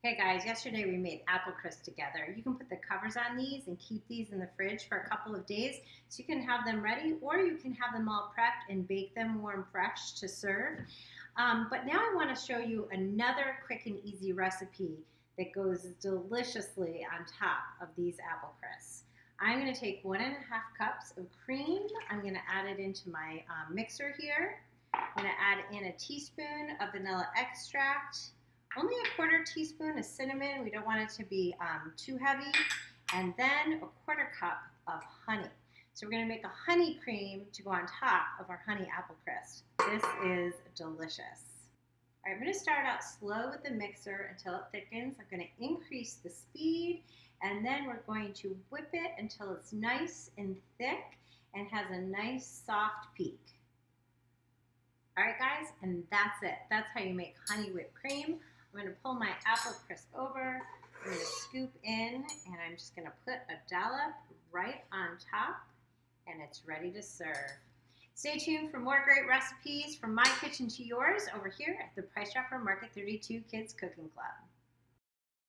Hey guys, yesterday we made apple crisp together. You can put the covers on these and keep these in the fridge for a couple of days so you can have them ready, or you can have them all prepped and bake them warm fresh to serve. But now I want to show you another quick and easy recipe that goes deliciously on top of these apple crisps. I'm going to take 1.5 cups of cream. I'm going to add it into my mixer here. I'm going to add in a teaspoon of vanilla extract, only a 1/4 teaspoon of cinnamon. We don't want it to be too heavy. And then a 1/4 cup of honey. So we're going to make a honey cream to go on top of our honey apple crisp. This is delicious. All right, I'm going to start out slow with the mixer until it thickens. I'm going to increase the speed, and then we're going to whip it until it's nice and thick and has a nice soft peak. All right, guys, and that's it. That's how you make honey whipped cream. I'm going to pull my apple crisp over. I'm going to scoop in, and I'm just going to put a dollop right on top, and it's ready to serve. Stay tuned for more great recipes from my kitchen to yours over here at the Price Dropper Market 32 Kids Cooking Club.